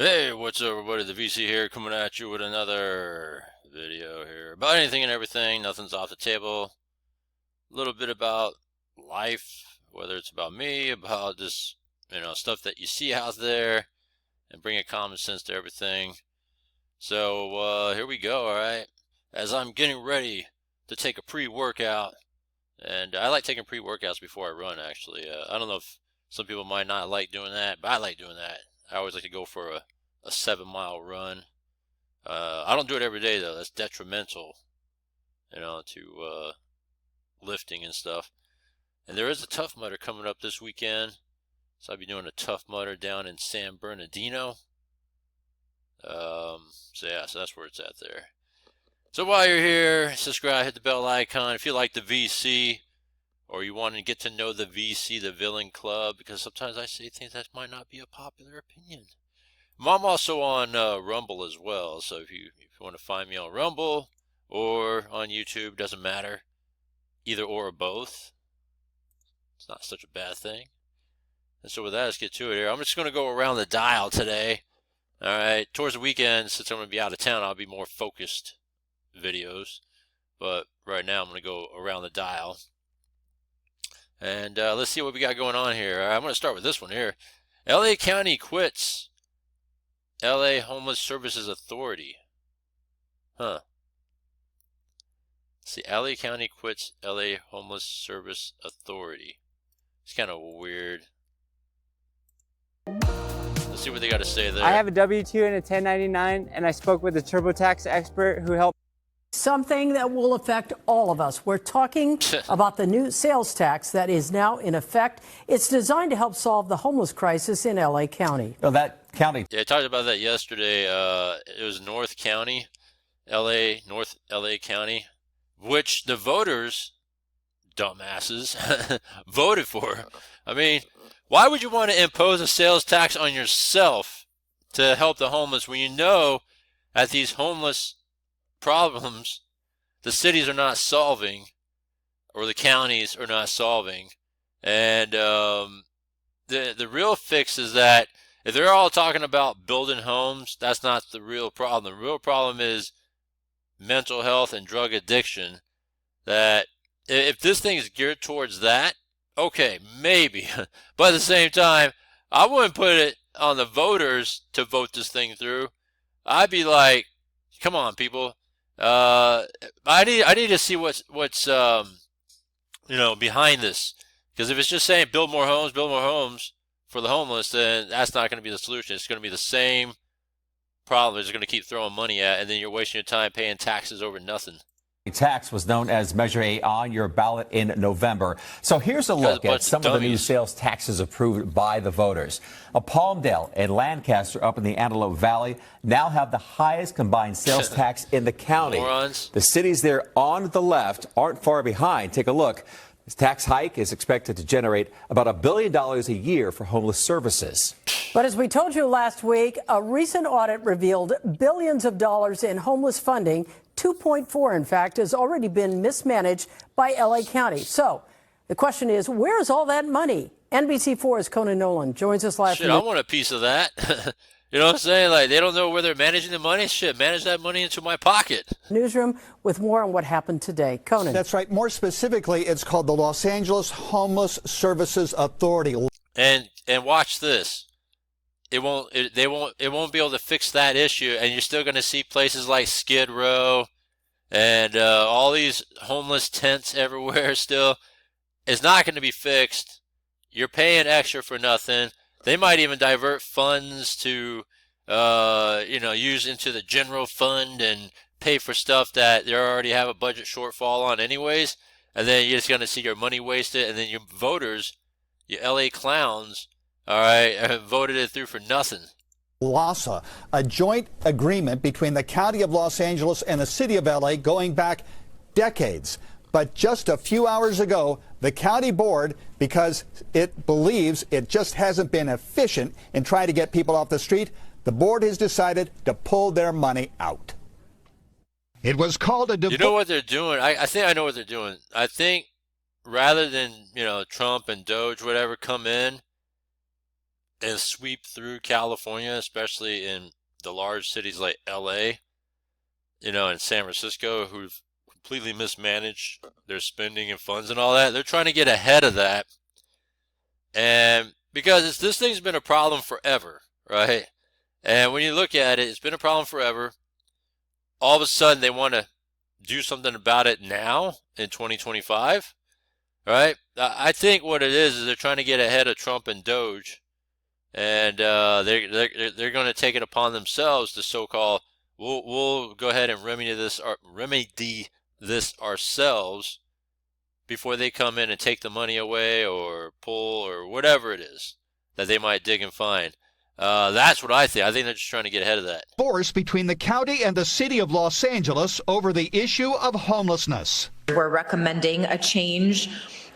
Hey, what's up, everybody? The VC here, coming at you with another video here about anything and everything. Nothing's off the table. A little bit about life, whether it's about me, about just stuff that you see out there, and bring a common sense to everything. So here we go. All right, as I'm getting ready to take a pre-workout, and I like taking pre-workouts before I run. Actually, I don't know if some people might not like doing that, but I like doing that. I always like to go for a 7 mile run. I don't do it every day though. That's detrimental, to lifting and stuff. And there is a Tough Mudder coming up this weekend, so I'll be doing a Tough Mudder down in San Bernardino. So that's where it's at there. So while you're here, subscribe, hit the bell icon if you like the VC, or you want to get to know the VC, the Villain Club, because sometimes I say things that might not be a popular opinion. I'm also on Rumble as well, so if you want to find me on Rumble or on YouTube, doesn't matter. Either or both. It's not such a bad thing. And so with that, let's get to it here. I'm just going to go around the dial today. All right, towards the weekend, since I'm going to be out of town, I'll be more focused videos. But right now, I'm going to go around the dial. And let's see what we got going on here. I'm going to start with this one here. LA County quits LA Homeless Services Authority. Huh. See, LA County quits LA Homeless Service Authority. It's kind of weird. Let's see what they got to say there. I have a W-2 and a 1099, and I spoke with a TurboTax expert who helped. Something that will affect all of us. We're talking about the new sales tax that is now in effect. It's designed to help solve the homeless crisis in LA County. Well, that county. Yeah, I talked about that yesterday. It was North County, North LA County, which the voters, dumbasses, voted for. I mean, why would you want to impose a sales tax on yourself to help the homeless when you know that these homeless problems the cities are not solving, or the counties are not solving? And the real fix is that if they're all talking about building homes, that's not the real problem. The real problem is mental health and drug addiction. That if this thing is geared towards that, okay, maybe. But at the same time, I wouldn't put it on the voters to vote this thing through. I'd be like, come on, people. I need to see what's behind this. Because if it's just saying build more homes for the homeless, then that's not going to be the solution. It's going to be the same problem they're just going to keep throwing money at, and then you're wasting your time paying taxes over nothing. Tax was known as Measure A on your ballot in November. So here's a look at some of the new sales taxes approved by the voters. Palmdale and Lancaster up in the Antelope Valley now have the highest combined sales tax in the county. Morons. The cities there on the left aren't far behind. Take a look. This tax hike is expected to generate about $1 billion a year for homeless services. But as we told you last week, a recent audit revealed billions of dollars in homeless funding, 2.4 in fact, has already been mismanaged by LA County. So the question is, where is all that money? NBC4's Conan Nolan joins us live. Shit, I want a piece of that. You know what I'm saying? Like, they don't know where they're managing the money. Shit, manage that money into my pocket. Newsroom with more on what happened today. Conan. That's right. More specifically, it's called the Los Angeles Homeless Services Authority. And watch this. They won't be able to fix that issue, and you're still going to see places like Skid Row and all these homeless tents everywhere still. It's not going to be fixed. You're paying extra for nothing. They might even divert funds to, use into the general fund and pay for stuff that they already have a budget shortfall on anyways. And then you're just going to see your money wasted. And then your voters, your LA clowns, all right, voted it through for nothing. LASA, a joint agreement between the County of Los Angeles and the City of LA going back decades. But just a few hours ago, the county board, because it believes it just hasn't been efficient in trying to get people off the street, the board has decided to pull their money out. It was called a... You know what they're doing? I think I know what they're doing. I think rather than, Trump and Doge, whatever, come in, and sweep through California, especially in the large cities like LA, and San Francisco, who've completely mismanaged their spending and funds and all that. They're trying to get ahead of that. And because this thing's been a problem forever, right? And when you look at it, it's been a problem forever. All of a sudden, they want to do something about it now in 2025, right? I think what it is they're trying to get ahead of Trump and Doge, and they're going to take it upon themselves to so-called we'll go ahead and remedy this ourselves before they come in and take the money away or pull or whatever it is that they might dig and find. That's what I think. I think they're just trying to get ahead of that. Force between the county and the city of Los Angeles over the issue of homelessness. We're recommending a change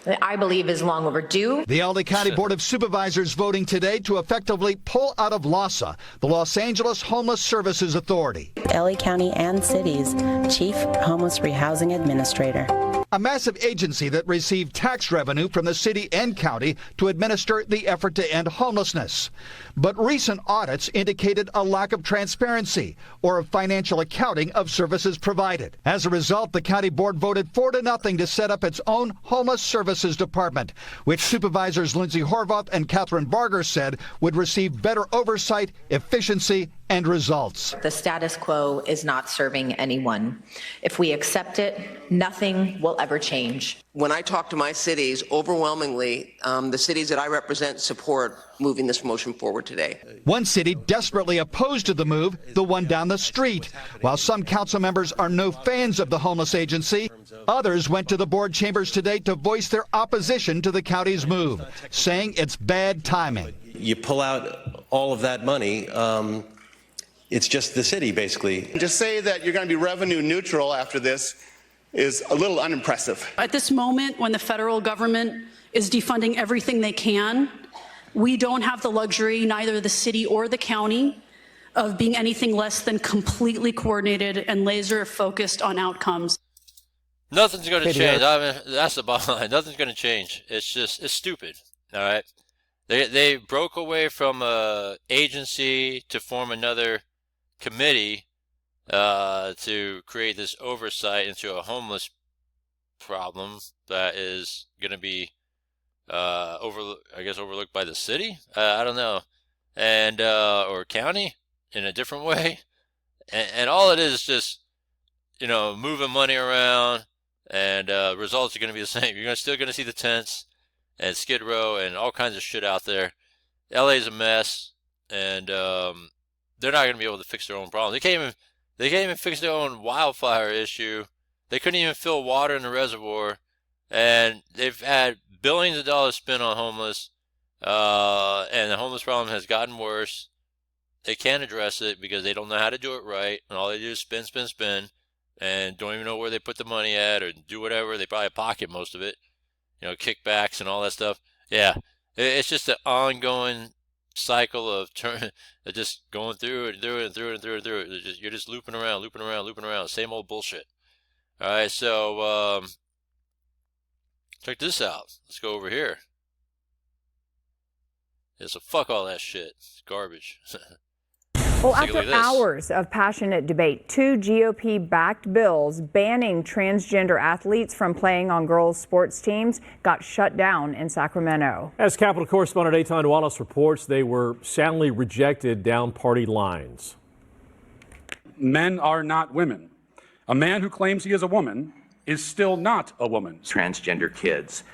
that I believe is long overdue. The LA County Board of Supervisors voting today to effectively pull out of LAHSA, the Los Angeles Homeless Services Authority. LA County and City's Chief Homeless Rehousing Administrator. A massive agency that received tax revenue from the city and county to administer the effort to end homelessness. But recent audits indicated a lack of transparency or of financial accounting of services provided. As a result, the county board voted 4-0 to set up its own homeless services department, which supervisors Lindsay Horvath and Catherine Barger said would receive better oversight, efficiency, and results. The status quo is not serving anyone. If we accept it, nothing will ever change. When I talk to my cities, overwhelmingly, the cities that I represent support moving this motion forward today. One city desperately opposed to the move, the one down the street. While some council members are no fans of the homeless agency, others went to the board chambers today to voice their opposition to the county's move, saying it's bad timing. You pull out all of that money, it's just the city, basically. To say that you're going to be revenue neutral after this is a little unimpressive. At this moment, when the federal government is defunding everything they can, we don't have the luxury, neither the city or the county, of being anything less than completely coordinated and laser focused on outcomes. Nothing's going to change. I mean, that's the bottom line. Nothing's going to change. It's stupid. All right. They broke away from a agency to form another committee to create this oversight into a homeless problem that is going to be overlooked by the city. I don't know, and or county in a different way, and all it is just moving money around, and results are going to be the same. You're still going to see the tents and Skid Row and all kinds of shit out there. LA's a mess, and they're not going to be able to fix their own problems. They can't even fix their own wildfire issue. They couldn't even fill water in the reservoir, and they've had billions of dollars spent on homeless, and the homeless problem has gotten worse. They can't address it because they don't know how to do it right, and all they do is spend, and don't even know where they put the money at or do whatever. They probably pocket most of it, kickbacks and all that stuff. Yeah, it's just an ongoing cycle of just going through it. You're just looping around, same old bullshit. All right, so check this out. Let's go over here. Yeah, so fuck all that shit. It's garbage. Well, after hours of passionate debate, 2 GOP-backed bills banning transgender athletes from playing on girls' sports teams got shut down in Sacramento. As Capitol correspondent Eitan Wallace reports, they were soundly rejected down party lines. Men are not women. A man who claims he is a woman is still not a woman. Transgender kids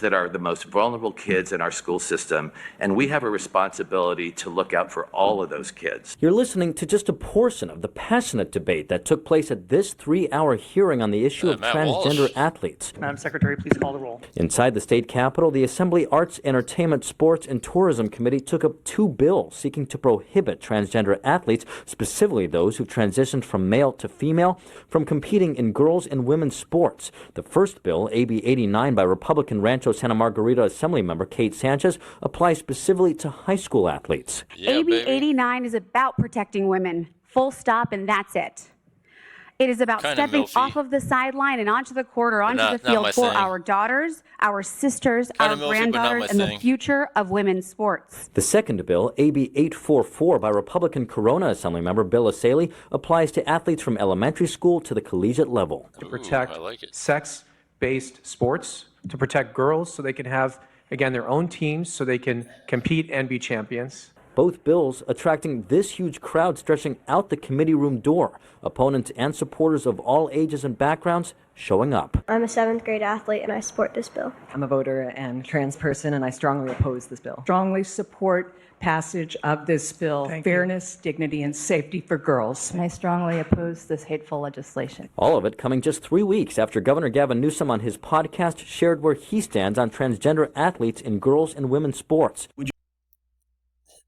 that are the most vulnerable kids in our school system, and we have a responsibility to look out for all of those kids. You're listening to just a portion of the passionate debate that took place at this 3-hour hearing on the issue of transgender athletes. Madam Secretary, please call the roll. Inside the state capitol, the Assembly Arts, Entertainment, Sports, and Tourism Committee took up 2 bills seeking to prohibit transgender athletes, specifically those who've transitioned from male to female, from competing in girls' and women's sports. The first bill, AB 89 by Republican Rancho Santa Margarita Assemblymember Kate Sanchez, applies specifically to high school athletes. Yeah, AB 89 is about protecting women, full stop, and that's it. It is about stepping off of the sideline and onto the court or onto the field for our daughters, our sisters, our granddaughters, and the future of women's sports. The second bill, AB 844 by Republican Corona Assemblymember Bill Asaley, applies to athletes from elementary school to the collegiate level. To protect sex-based sports, to protect girls so they can have, again, their own teams so they can compete and be champions. Both bills attracting this huge crowd stretching out the committee room door. Opponents and supporters of all ages and backgrounds showing up. I'm a 7th grade athlete and I support this bill. I'm a voter and trans person and I strongly oppose this bill. Strongly support passage of this bill. Fairness, dignity, and safety for girls. And I strongly oppose this hateful legislation. All of it coming just 3 weeks after Governor Gavin Newsom on his podcast shared where he stands on transgender athletes in girls and women's sports.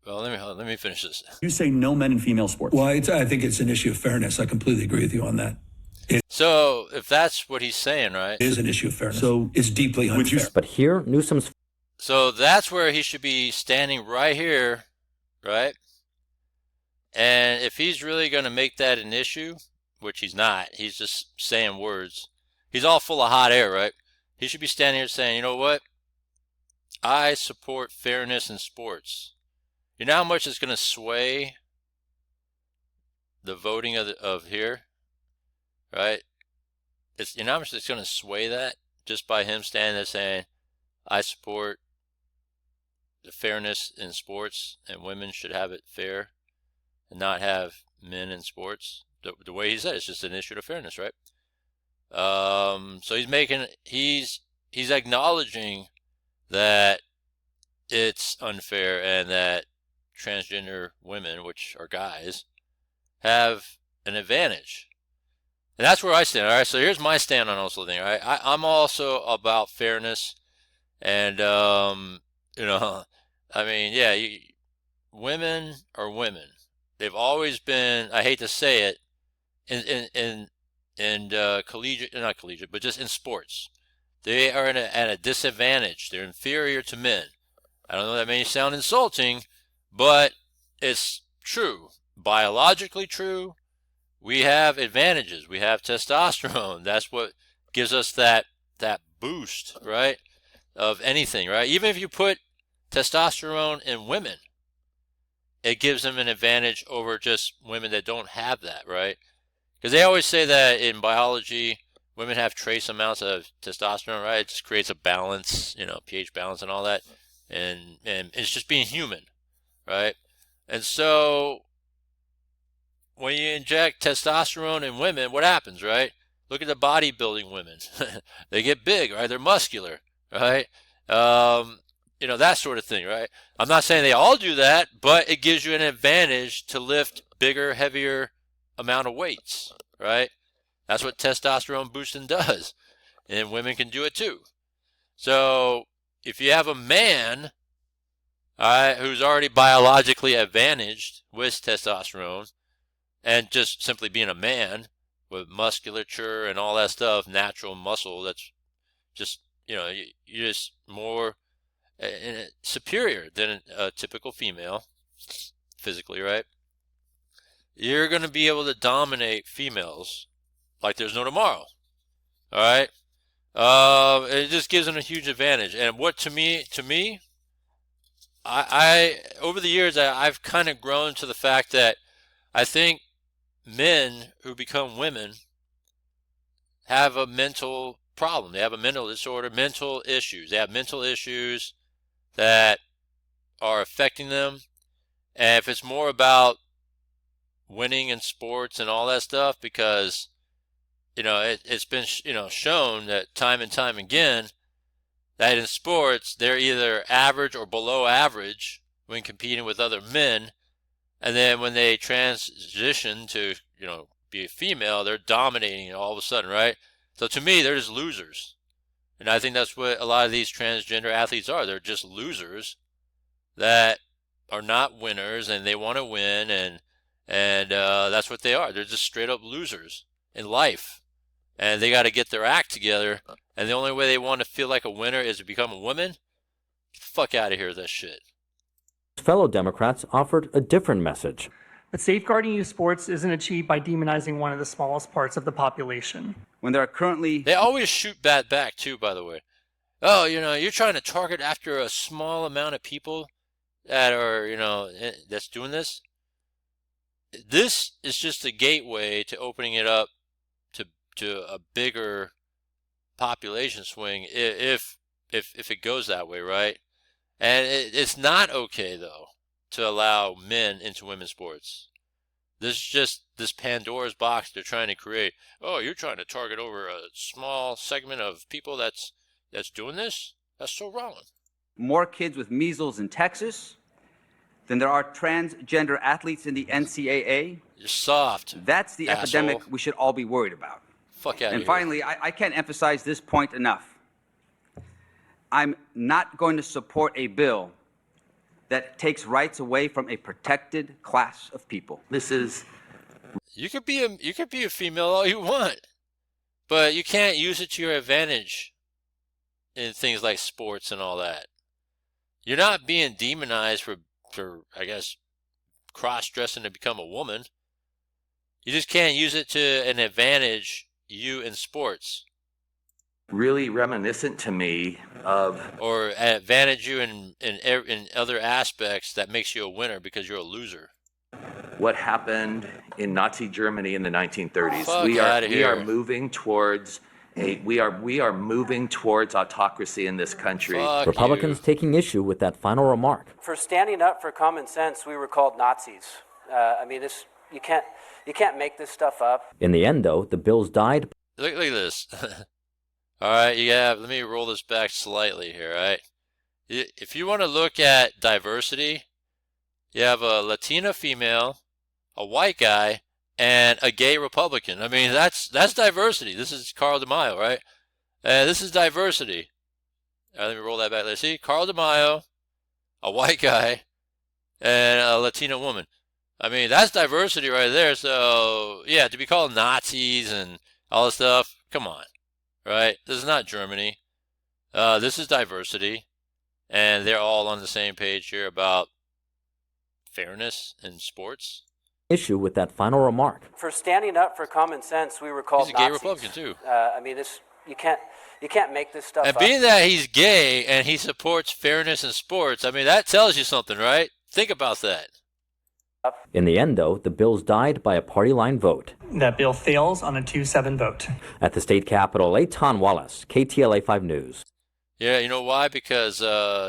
Well, let me finish this. You say no men in female sports. Well, I think it's an issue of fairness. I completely agree with you on that. So if that's what he's saying, right? It is an issue of fairness. So it's deeply unfair. But here, Newsom's... So that's where he should be standing right here, right? And if he's really going to make that an issue, which he's not, he's just saying words. He's all full of hot air, right? He should be standing here saying, you know what? I support fairness in sports. You know how much it's going to sway the voting of here, right? You know how much it's going to sway that just by him standing there saying, I support the fairness in sports and women should have it fair and not have men in sports. The way he said it's just an issue of fairness, right? So he's acknowledging that it's unfair and that transgender women, which are guys, have an advantage. And that's where I stand. All right, so here's my stand on also thing. All right, I'm also about fairness, and women are women. They've always been. I hate to say it, in collegiate, not collegiate, but just in sports, they are at a disadvantage. They're inferior to men. I don't know, that may sound insulting, but it's true, biologically true. We have advantages. We have testosterone. That's what gives us that boost, right, of anything, right? Even if you put testosterone in women, it gives them an advantage over just women that don't have that, right? Because they always say that in biology, women have trace amounts of testosterone, right? It just creates a balance, pH balance and all that. And it's just being human, right? And so when you inject testosterone in women, what happens, right? Look at the bodybuilding women. They get big, right? They're muscular, right? That sort of thing, right? I'm not saying they all do that, but it gives you an advantage to lift bigger, heavier amount of weights, right? That's what testosterone boosting does. And women can do it too. So if you have a man, who's already biologically advantaged with testosterone and just simply being a man with musculature and all that stuff, natural muscle, that's just, you're just more superior than a typical female physically, right? You're going to be able to dominate females like there's no tomorrow, all right? It just gives them a huge advantage. And what to me, I over the years, I've kind of grown to the fact that I think men who become women have a mental problem. They have a mental disorder, mental issues. They have mental issues that are affecting them. And if it's more about winning in sports and all that stuff, because it's been shown that time and time again that in sports they're either average or below average when competing with other men, and then when they transition to be a female, they're dominating all of a sudden, right? So to me, they're just losers, and I think that's what a lot of these transgender athletes are. They're just losers that are not winners, and they want to win, and that's what they are. They're just straight up losers in life. And they got to get their act together. And the only way they want to feel like a winner is to become a woman. Get the fuck out of here with that shit. Fellow Democrats offered a different message. But safeguarding youth sports isn't achieved by demonizing one of the smallest parts of the population. When there are currently... They always shoot that back, too, by the way. Oh, you're trying to target after a small amount of people that are, that's doing this. This is just a gateway to opening it up to a bigger population swing if it goes that way, right? And it's not okay, though, to allow men into women's sports. This is just this Pandora's box they're trying to create. Oh, you're trying to target over a small segment of people that's doing this? That's so wrong. More kids with measles in Texas than there are transgender athletes in the NCAA. You're soft. That's the asshole. epidemic we should all be worried about. Fuck out of here. And finally, I can't emphasize this point enough. I'm not going to support a bill that takes rights away from a protected class of people. This is... You could be a female all you want, but you can't use it to your advantage in things like sports and all that. You're not being demonized for I guess, cross-dressing to become a woman. You just can't use it to an advantage you in sports. Really reminiscent to me of... Or advantage you in other aspects that makes you a winner because you're a loser. What happened in Nazi Germany in the 1930s. Fuck we outta are moving towards we are moving towards autocracy in this country. Fuck Republicans taking issue with that final remark. For standing up for common sense, we were called Nazis. You can't make this stuff up. In the end, though, the bills died. Look at this. All right, let me roll this back slightly here, all right? If you want to look at diversity, you have a Latina female, a white guy, and a gay Republican. I mean, that's diversity. This is Carl DeMaio, right? This is diversity. All right, let me roll that back. Let's see. Carl DeMaio, a white guy, and a Latina woman. I mean, that's diversity right there. So, yeah, to be called Nazis and all this stuff, come on, right? This is not Germany. This is diversity, and they're all on the same page here about fairness in sports. Issue with that final remark. For standing up for common sense, we were called He's a gay Nazis. Republican, too. You can't make this stuff And up. being that he's gay and he supports fairness in sports, I mean, that tells you something, right? Think about that. In the end, though, the bills died by a party line vote. That bill fails on a 2-7 vote. At the state capitol, Leighton Wallace, KTLA 5 News. Yeah, you know why? Because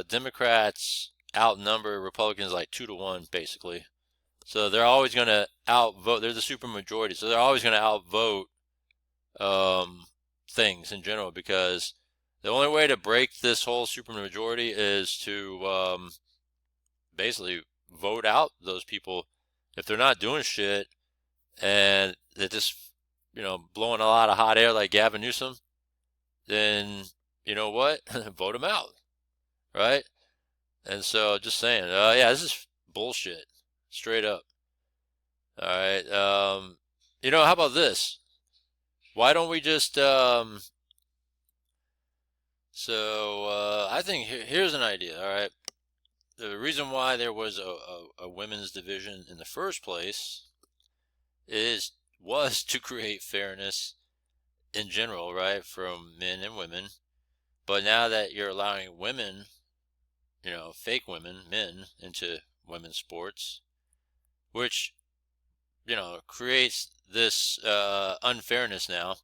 Democrats outnumber Republicans like 2-1, basically. So they're always going to outvote. They're the supermajority, so they're always going to outvote things in general, because the only way to break this whole supermajority is to basically vote out those people. If they're not doing shit and they're just, blowing a lot of hot air like Gavin Newsom, then you know what? Vote them out, right? And so just saying, yeah, this is bullshit, straight up. All right, how about this? Why don't we just, I think here's an idea, all right? The reason why there was a women's division in the first place was to create fairness in general, right, from men and women. But now that you're allowing women, fake women, men, into women's sports, which, creates this unfairness now.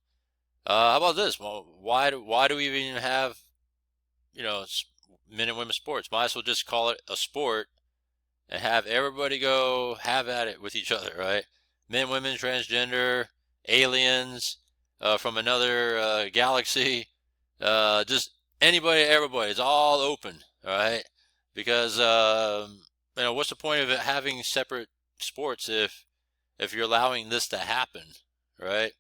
How about this? Well, why do we even have, men and women's sports? Might as well just call it a sport and have everybody go have at it with each other, right? Men, women, transgender, aliens from another galaxy, just anybody, everybody. It's all open, all right? Because, what's the point of it having separate sports if you're allowing this to happen, right?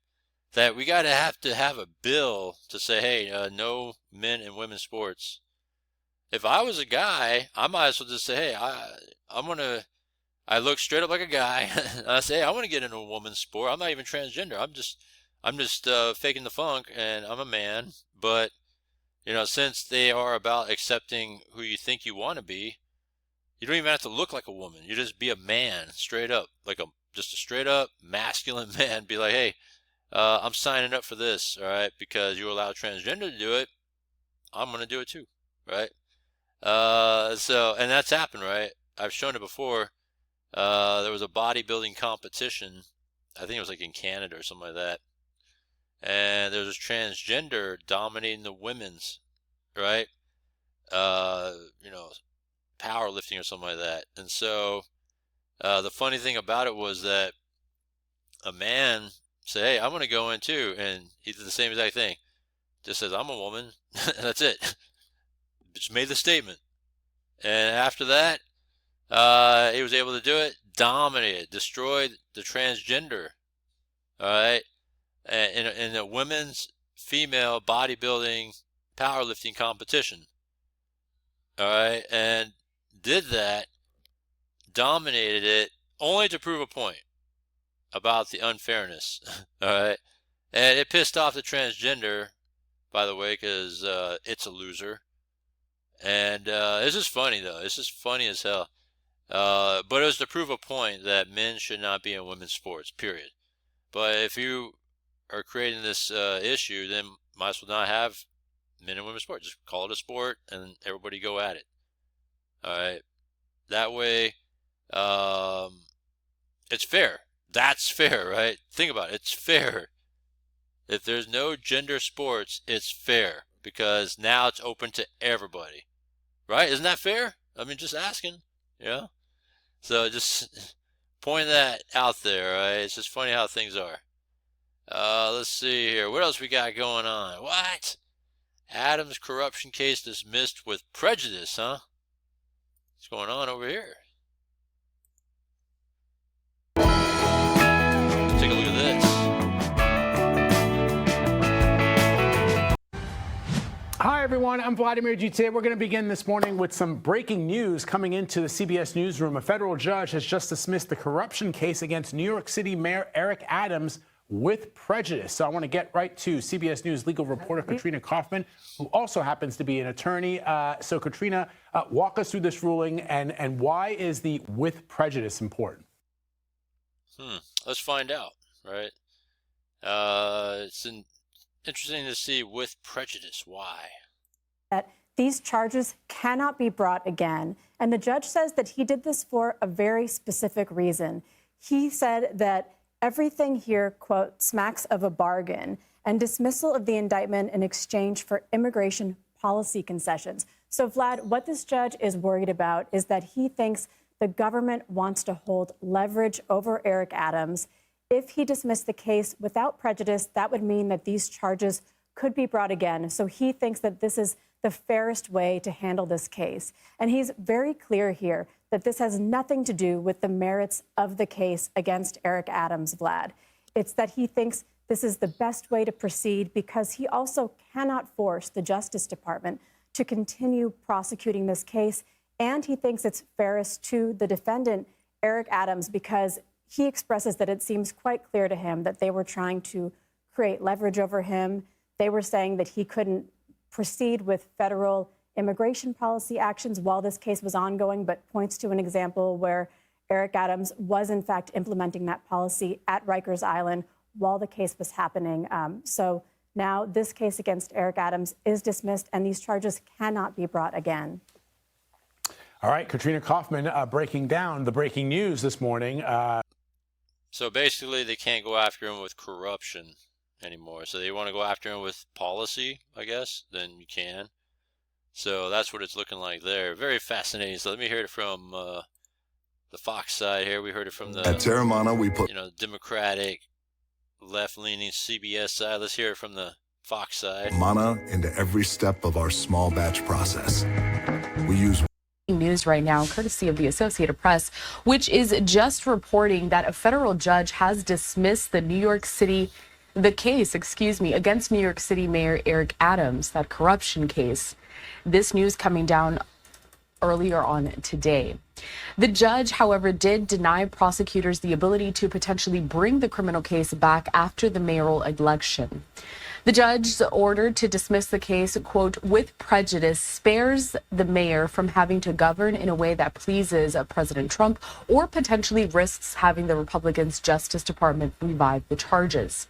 That we got to have a bill to say, hey, no men and women's sports. If I was a guy, I might as well just say, hey, I look straight up like a guy. I say, hey, I want to get into a woman's sport. I'm not even transgender. I'm just faking the funk, and I'm a man. But, since they are about accepting who you think you want to be, You don't even have to look like a woman. You just be a man, straight up, just a straight up masculine man. Be like, hey, I'm signing up for this, all right, because you allow transgender to do it. I'm going to do it too, right? And that's happened, right? I've shown it before. There was a bodybuilding competition. I think it was like in Canada or something like that. And there was this transgender dominating the women's, right? Powerlifting or something like that. And so the funny thing about it was that a man said, hey, I'm going to go in too. And he did the same exact thing. Just says, I'm a woman. And that's it. Just made the statement. And after that, he was able to do it, dominated, destroyed the transgender. All right. In a women's female bodybuilding powerlifting competition. All right. And did that, dominated it, only to prove a point about the unfairness. All right. And it pissed off the transgender, by the way, because it's a loser. And it's just funny, though. It's just funny as hell. But it was to prove a point that men should not be in women's sports, period. But if you are creating this issue, then might as well not have men and women's sports. Just call it a sport and everybody go at it. All right. That way, it's fair. That's fair, right? Think about it. It's fair. If there's no gender sports, it's fair because now it's open to everybody, right? Isn't that fair? I mean, just asking, So just point that out there, right? It's just funny how things are. Let's see here. What else we got going on? What? Adams corruption case dismissed with prejudice, huh? What's going on over here? Take a look at this. Hi, everyone. I'm Vladimir Duterte. We're going to begin this morning with some breaking news coming into the CBS newsroom. A federal judge has just dismissed the corruption case against New York City Mayor Eric Adams with prejudice. So I want to get right to CBS News legal reporter Katrina Kaufman, who also happens to be an attorney. So Katrina, walk us through this ruling and why is the with prejudice important? Let's find out, right? It's interesting to see with prejudice. Why? That these charges cannot be brought again. And the judge says that he did this for a very specific reason. He said that everything here, quote, smacks of a bargain and dismissal of the indictment in exchange for immigration policy concessions. So, Vlad, what this judge is worried about is that he thinks the government wants to hold leverage over Eric Adams. If he dismissed the case without prejudice, that would mean that these charges could be brought again. So he thinks that this is the fairest way to handle this case. And he's very clear here that this has nothing to do with the merits of the case against Eric Adams, Vlad. It's that he thinks this is the best way to proceed because he also cannot force the Justice Department to continue prosecuting this case. And he thinks it's fairest to the defendant, Eric Adams, because he expresses that it seems quite clear to him that they were trying to create leverage over him. They were saying that he couldn't proceed with federal immigration policy actions while this case was ongoing, but points to an example where Eric Adams was in fact implementing that policy at Rikers Island while the case was happening. So now this case against Eric Adams is dismissed and these charges cannot be brought again. All right, Katrina Kaufman breaking down the breaking news this morning. So basically, they can't go after him with corruption anymore. So they want to go after him with policy, I guess. Then you can. So that's what it's looking like there. Very fascinating. So let me hear it from the Fox side here. We heard it from the at Terramana. We put Democratic, left-leaning CBS side. Let's hear it from the Fox side. Mana into every step of our small batch process. We use news right now, courtesy of the Associated Press, which is just reporting that a federal judge has dismissed the case against New York City Mayor Eric Adams, that corruption case. This news coming down earlier on today. The judge, however, did deny prosecutors the ability to potentially bring the criminal case back after the mayoral election. The judge's order to dismiss the case, quote, with prejudice, spares the mayor from having to govern in a way that pleases President Trump or potentially risks having the Republicans' Justice Department revive the charges.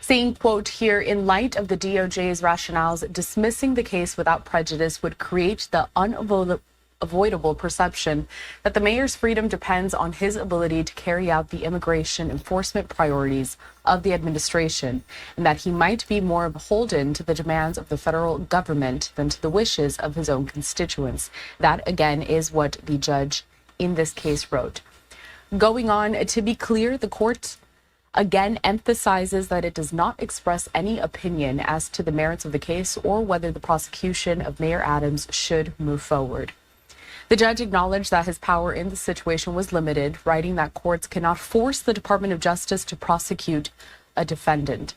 Saying, quote, here, in light of the DOJ's rationales, dismissing the case without prejudice would create the unavoidable perception that the mayor's freedom depends on his ability to carry out the immigration enforcement priorities of the administration, and that he might be more beholden to the demands of the federal government than to the wishes of his own constituents. That, again, is what the judge in this case wrote. Going on, to be clear, the court again emphasizes that it does not express any opinion as to the merits of the case or whether the prosecution of Mayor Adams should move forward. The judge acknowledged that his power in the situation was limited, writing that courts cannot force the Department of Justice to prosecute a defendant,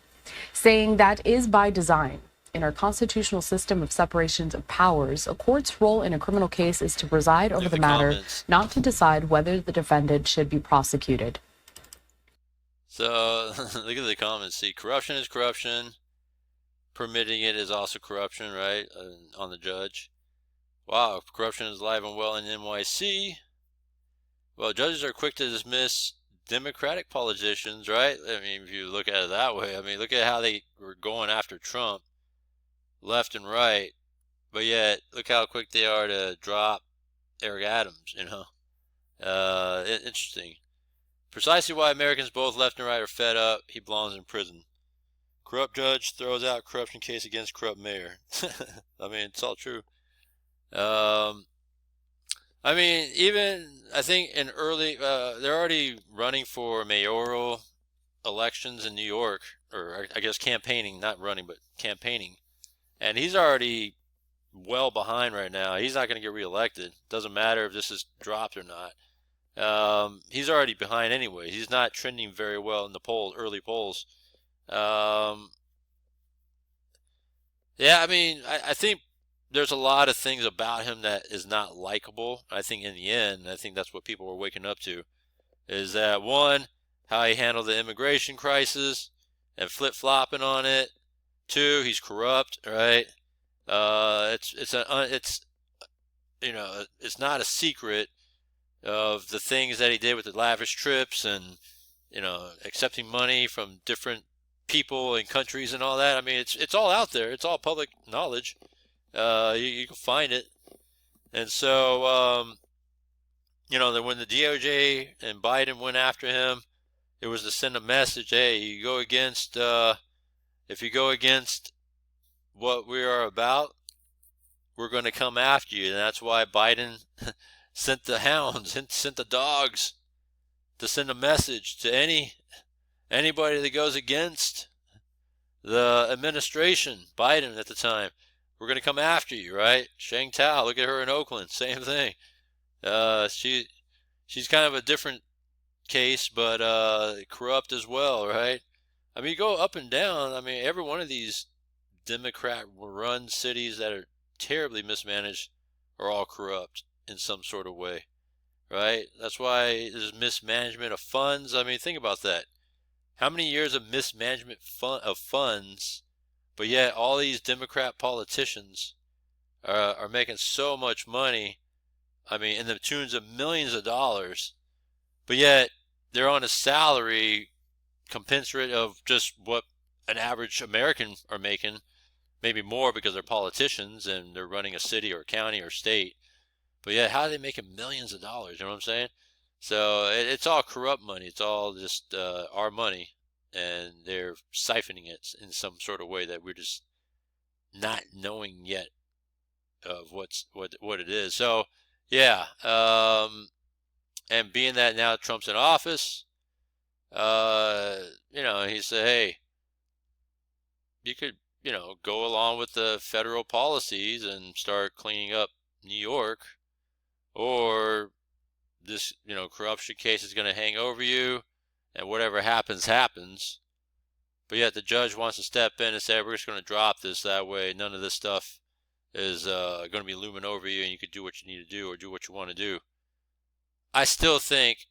saying that is by design. In our constitutional system of separations of powers, a court's role in a criminal case is to preside over the matter, not to decide whether the defendant should be prosecuted. So, look at the comments. See, corruption is corruption. Permitting it is also corruption, right? On the judge. Wow, corruption is alive and well in NYC. Well, judges are quick to dismiss Democratic politicians, right? I mean, if you look at it that way. I mean, look at how they were going after Trump, left and right. But yet, look how quick they are to drop Eric Adams, you know. Interesting. Precisely why Americans both left and right are fed up. He belongs in prison. Corrupt judge throws out corruption case against corrupt mayor. I mean, it's all true. I mean, even I think in early, they're already running for mayoral elections in New York, or I guess campaigning, not running, but campaigning. And he's already well behind right now. He's not going to get reelected. Doesn't matter if this is dropped or not. He's already behind anyway. He's not trending very well in the polls, early polls. Yeah, I mean, I think there's a lot of things about him that is not likable. I think in the end, I think that's what people were waking up to, is that one, how he handled the immigration crisis and flip-flopping on it. Two, he's corrupt, right? It's not a secret of the things that he did with the lavish trips and, accepting money from different people and countries and all that. I mean, it's all out there. It's all public knowledge. You can find it. And so, then when the DOJ and Biden went after him, it was to send a message, hey, if you go against what we are about, we're going to come after you. And that's why Biden sent the hounds, sent the dogs to send a message to anybody that goes against the administration, Biden at the time. We're going to come after you, right? Shang Tao, look at her in Oakland, same thing. She's kind of a different case, but corrupt as well, right? I mean, you go up and down. I mean, every one of these Democrat-run cities that are terribly mismanaged are all corrupt in some sort of way, right? That's why there's mismanagement of funds. I mean, think about that. How many years of mismanagement of funds, but yet all these Democrat politicians are making so much money, I mean, in the tunes of millions of dollars, but yet they're on a salary commensurate of just what an average American are making, maybe more because they're politicians and they're running a city or a county or state. But yeah, how are they making millions of dollars? You know what I'm saying? So it's all corrupt money. It's all just our money, and they're siphoning it in some sort of way that we're just not knowing yet of what it is. So yeah, and being that now Trump's in office, he said, hey, you could go along with the federal policies and start cleaning up New York, or this, corruption case is going to hang over you, and whatever happens, happens. But yet the judge wants to step in and say, we're just going to drop this. That way none of this stuff is going to be looming over you, and you could do what you need to do or do what you want to do. I still think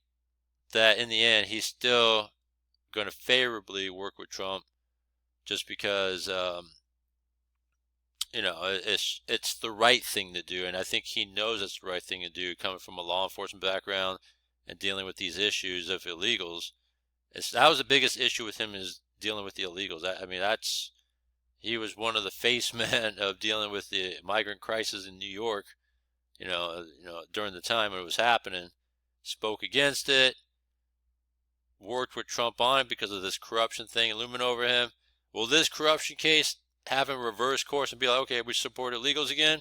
that in the end, he's still going to favorably work with Trump just because you know, it's the right thing to do, and I think he knows it's the right thing to do, coming from a law enforcement background and dealing with these issues of illegals. That was the biggest issue with him, is dealing with the illegals. I mean, he was one of the face men of dealing with the migrant crisis in New York. You know, during the time when it was happening, spoke against it, worked with Trump on it because of this corruption thing looming over him. Will this corruption case have him reverse course and be like, okay, we support illegals again?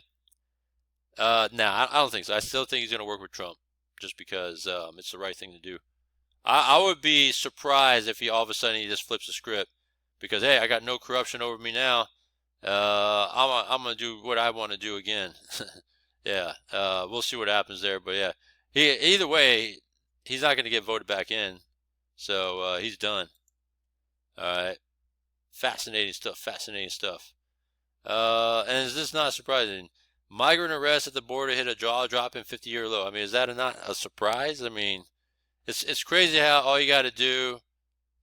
No, I don't think so. I still think he's going to work with Trump, just because it's the right thing to do. I would be surprised if he all of a sudden he just flips the script, because, hey, I got no corruption over me now. I'm going to do what I want to do again. Yeah, we'll see what happens there. But yeah, either way, he's not going to get voted back in. So he's done. All right. Fascinating stuff. Fascinating stuff. And is this not surprising? Migrant arrests at the border hit a jaw-dropping 50-year low. I mean, is that not a surprise? I mean, it's crazy how all you got to do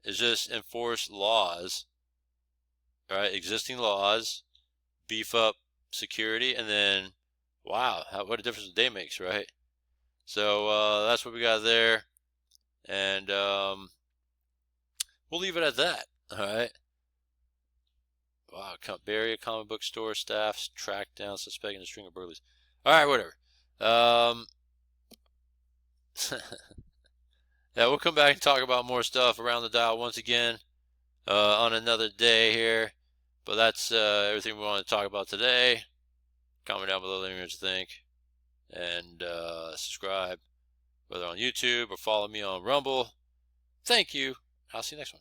is just enforce laws, right? Existing laws, beef up security, and then, wow, what a difference a day makes, right? So that's what we got there. And we'll leave it at that. All right. Wow, bury a comic book store staff tracked down suspect in a string of burglaries. All right, whatever. Yeah, we'll come back and talk about more stuff around the dial once again on another day here. But that's everything we want to talk about today. Comment down below, let me know what you think. And subscribe, whether on YouTube or follow me on Rumble. Thank you. I'll see you next one.